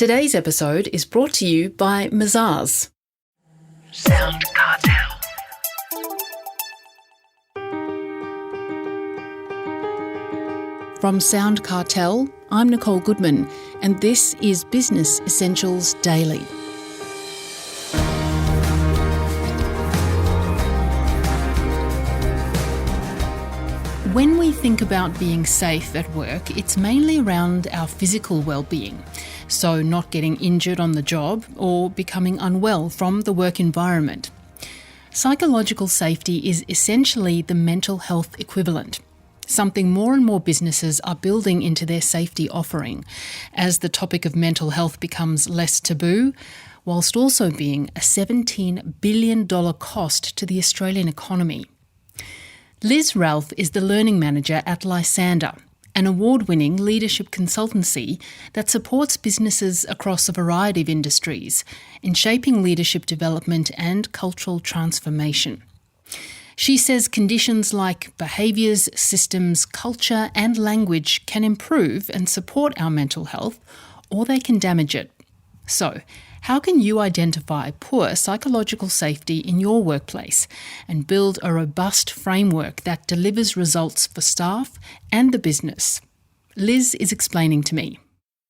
Today's episode is brought to you by Mazars. SoundCartel. From SoundCartel, I'm Nicole Goodman, and this is Business Essentials Daily. When we think about being safe at work, it's mainly around our physical well-being. So not getting injured on the job or becoming unwell from the work environment. Psychological safety is essentially the mental health equivalent, something more and more businesses are building into their safety offering as the topic of mental health becomes less taboo, whilst also being a $17 billion cost to the Australian economy. Liz Ralph is the learning manager at Lysander, an award-winning leadership consultancy that supports businesses across a variety of industries in shaping leadership development and cultural transformation. She says conditions like behaviours, systems, culture and language can improve and support our mental health, or they can damage it. So, how can you identify poor psychological safety in your workplace and build a robust framework that delivers results for staff and the business? Liz is explaining to me.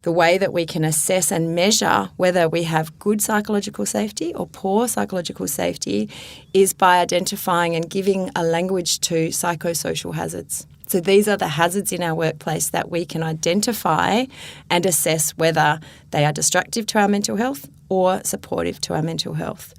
The way that we can assess and measure whether we have good psychological safety or poor psychological safety is by identifying and giving a language to psychosocial hazards. So these are the hazards in our workplace that we can identify and assess whether they are destructive to our mental health or supportive to our mental health.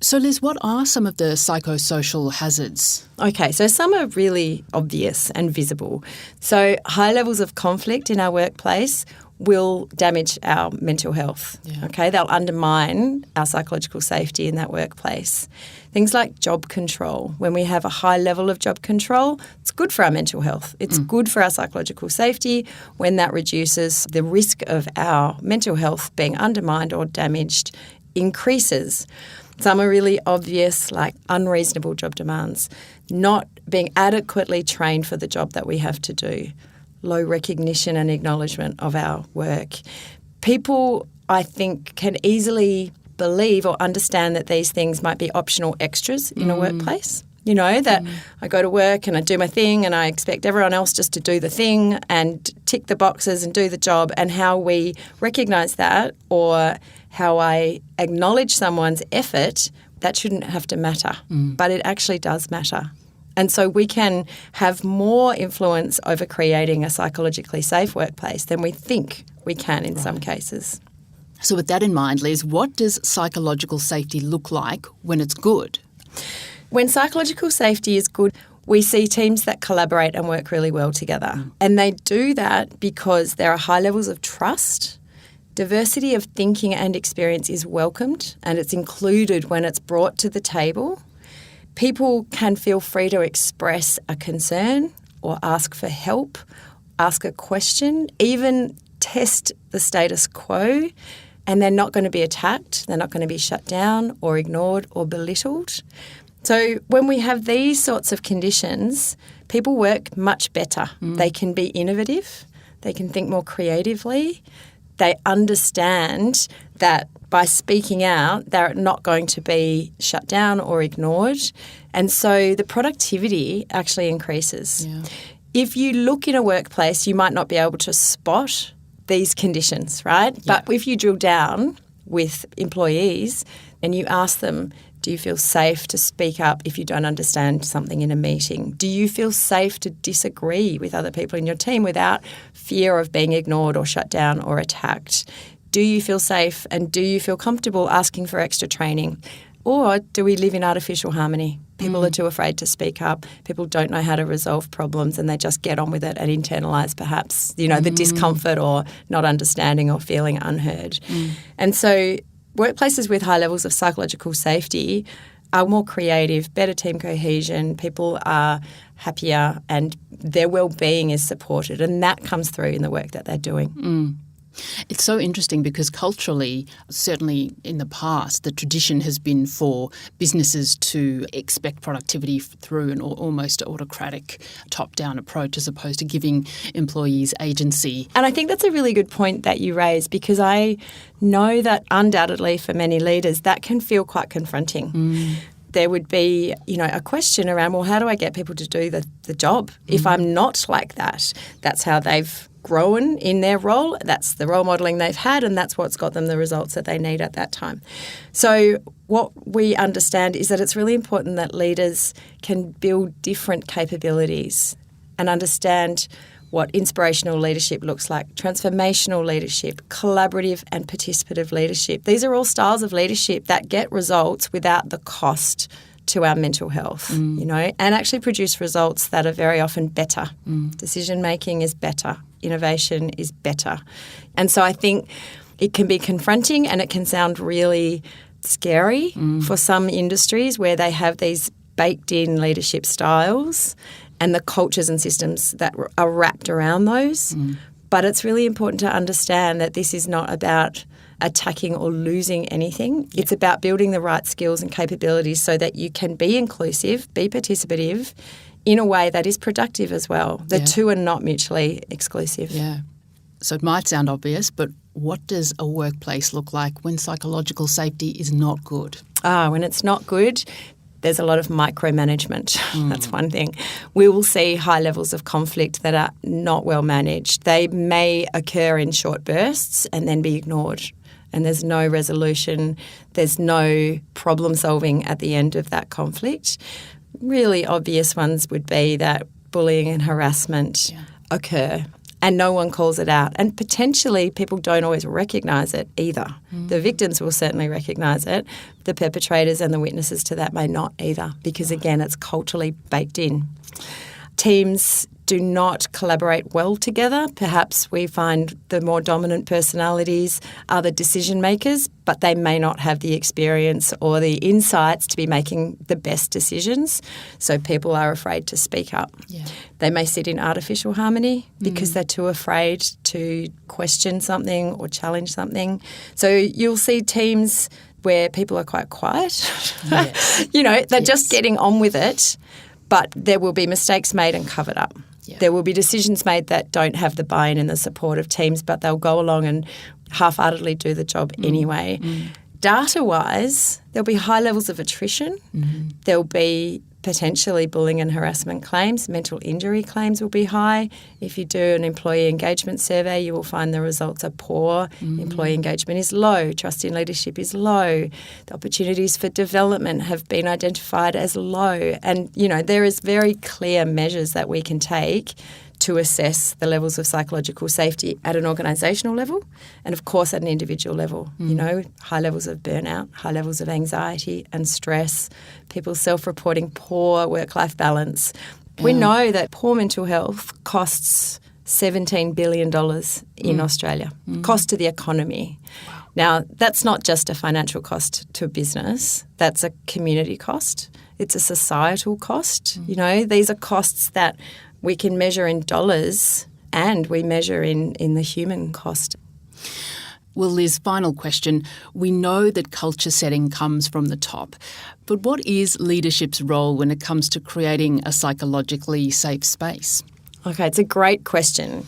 So Liz, what are some of the psychosocial hazards? Okay, so some are really obvious and visible. So high levels of conflict in our workplace will damage our mental health. Yeah. Okay, they'll undermine our psychological safety in that workplace. Things like job control. When we have a high level of job control, it's good for our mental health. It's good for our psychological safety when that reduces the risk of our mental health being undermined or damaged increases. Some are really obvious, like unreasonable job demands, not being adequately trained for the job that we have to do, low recognition and acknowledgement of our work. People, I think, can easily believe or understand that these things might be optional extras in a workplace. You know, that I go to work and I do my thing and I expect everyone else just to do the thing and tick the boxes and do the job, and how we recognise that or how I acknowledge someone's effort, that shouldn't have to matter. But it actually does matter. And so we can have more influence over creating a psychologically safe workplace than we think we can in some cases. So with that in mind, Liz, what does psychological safety look like when it's good? When psychological safety is good, we see teams that collaborate and work really well together. And they do that because there are high levels of trust. Diversity of thinking and experience is welcomed and it's included when it's brought to the table. People can feel free to express a concern or ask for help, ask a question, even test the status quo, and they're not going to be attacked, they're not going to be shut down or ignored or belittled. So when we have these sorts of conditions, people work much better. They can be innovative, they can think more creatively, they understand that by speaking out, they're not going to be shut down or ignored. And so the productivity actually increases. Yeah. If you look in a workplace, you might not be able to spot these conditions, right? Yeah. But if you drill down with employees and you ask them, do you feel safe to speak up if you don't understand something in a meeting? Do you feel safe to disagree with other people in your team without fear of being ignored or shut down or attacked? Do you feel safe and do you feel comfortable asking for extra training? Or do we live in artificial harmony? People are too afraid to speak up. People don't know how to resolve problems and they just get on with it and internalise perhaps, the discomfort or not understanding or feeling unheard. And so workplaces with high levels of psychological safety are more creative, better team cohesion, people are happier and their well-being is supported, and that comes through in the work that they're doing. It's so interesting because culturally, certainly in the past, the tradition has been for businesses to expect productivity through an almost autocratic top-down approach as opposed to giving employees agency. And I think that's a really good point that you raise, because I know that undoubtedly for many leaders that can feel quite confronting. There would be, a question around, well, how do I get people to do the job if I'm not like that? That's how they've grown in their role. That's the role modelling they've had, and that's what's got them the results that they need at that time. So what we understand is that it's really important that leaders can build different capabilities and understand what inspirational leadership looks like, transformational leadership, collaborative and participative leadership. These are all styles of leadership that get results without the cost to our mental health, and actually produce results that are very often better. Decision making is better. Innovation is better. And so I think it can be confronting and it can sound really scary for some industries where they have these baked in leadership styles and the cultures and systems that are wrapped around those. But it's really important to understand that this is not about attacking or losing anything. It's about building the right skills and capabilities so that you can be inclusive, be participative in a way that is productive as well. The two are not mutually exclusive. Yeah. So it might sound obvious, but what does a workplace look like when psychological safety is not good? When it's not good, there's a lot of micromanagement. That's one thing. We will see high levels of conflict that are not well managed. They may occur in short bursts and then be ignored. And there's no resolution. There's no problem solving at the end of that conflict. Really obvious ones would be that bullying and harassment occur and no one calls it out. And potentially people don't always recognise it either. The victims will certainly recognise it. The perpetrators and the witnesses to that may not either, because again, it's culturally baked in. Teams do not collaborate well together. Perhaps we find the more dominant personalities are the decision makers, but they may not have the experience or the insights to be making the best decisions. So people are afraid to speak up. They may sit in artificial harmony because they're too afraid to question something or challenge something. So you'll see teams where people are quite quiet. They're just getting on with it, but there will be mistakes made and covered up. There will be decisions made that don't have the buy-in and the support of teams, but they'll go along and half-heartedly do the job anyway. Data-wise, there'll be high levels of attrition. There'll be potentially bullying and harassment claims. Mental injury claims will be high. If you do an employee engagement survey, you will find the results are poor. Employee engagement is low. Trust in leadership is low. The opportunities for development have been identified as low. And, there is very clear measures that we can take to assess the levels of psychological safety at an organisational level and, of course, at an individual level. High levels of burnout, high levels of anxiety and stress, people self-reporting poor work-life balance. We know that poor mental health costs $17 billion in Australia, cost to the economy. Wow. Now, that's not just a financial cost to a business. That's a community cost. It's a societal cost. These are costs that we can measure in dollars and we measure in the human cost. Well, Liz, final question. We know that culture setting comes from the top, but what is leadership's role when it comes to creating a psychologically safe space? Okay, it's a great question.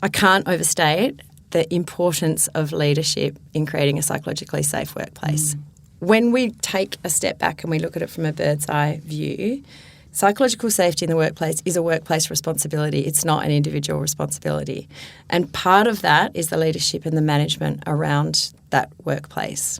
I can't overstate the importance of leadership in creating a psychologically safe workplace. When we take a step back and we look at it from a bird's eye view, psychological safety in the workplace is a workplace responsibility. It's not an individual responsibility. And part of that is the leadership and the management around that workplace.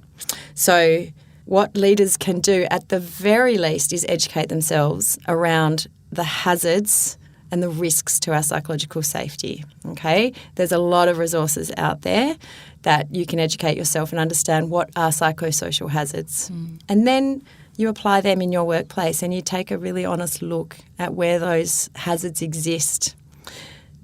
So what leaders can do at the very least is educate themselves around the hazards and the risks to our psychological safety, okay? There's a lot of resources out there that you can educate yourself and understand what are psychosocial hazards. And then you apply them in your workplace and you take a really honest look at where those hazards exist.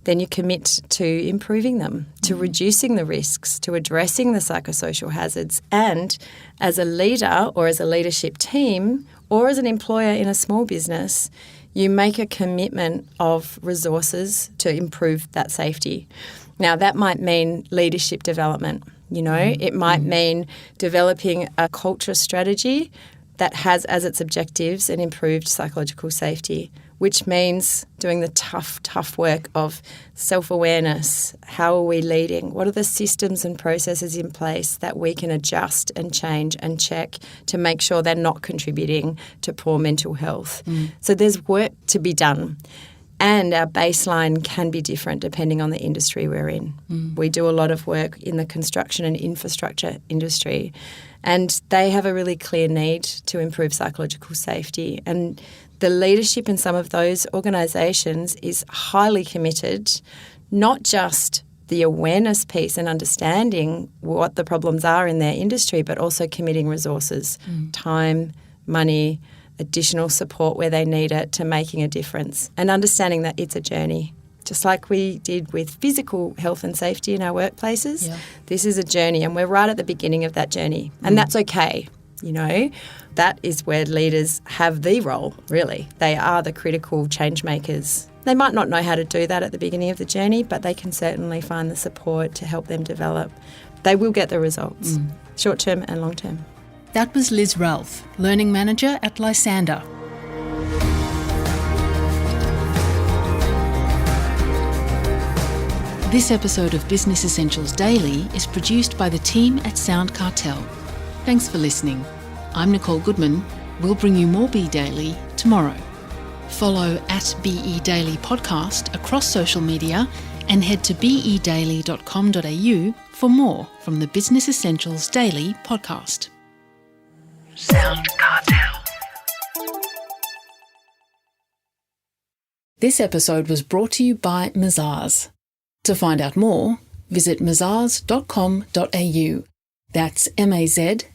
Then you commit to improving them, to reducing the risks, to addressing the psychosocial hazards. And as a leader or as a leadership team or as an employer in a small business, you make a commitment of resources to improve that safety. Now, that might mean leadership development. It might mean developing a culture strategy that has as its objectives an improved psychological safety, which means doing the tough work of self-awareness. How are we leading? What are the systems and processes in place that we can adjust and change and check to make sure they're not contributing to poor mental health? So there's work to be done. And our baseline can be different depending on the industry we're in. We do a lot of work in the construction and infrastructure industry, and they have a really clear need to improve psychological safety. And the leadership in some of those organisations is highly committed, not just the awareness piece and understanding what the problems are in their industry, but also committing resources, time, money, additional support where they need it to making a difference, and understanding that it's a journey. Just like we did with physical health and safety in our workplaces, this is a journey, and we're right at the beginning of that journey. And that's okay, That is where leaders have the role, really. They are the critical change makers. They might not know how to do that at the beginning of the journey, but they can certainly find the support to help them develop. They will get the results, short-term and long-term. That was Liz Ralph, Learning Manager at Lysander. This episode of Business Essentials Daily is produced by the team at SoundCartel. Thanks for listening. I'm Nicole Goodman. We'll bring you more Be Daily tomorrow. Follow at BE Daily Podcast across social media and head to bedaily.com.au for more from the Business Essentials Daily podcast. SoundCartel. This episode was brought to you by Mazars. To find out more, visit mazars.com.au. That's mazars.com.au.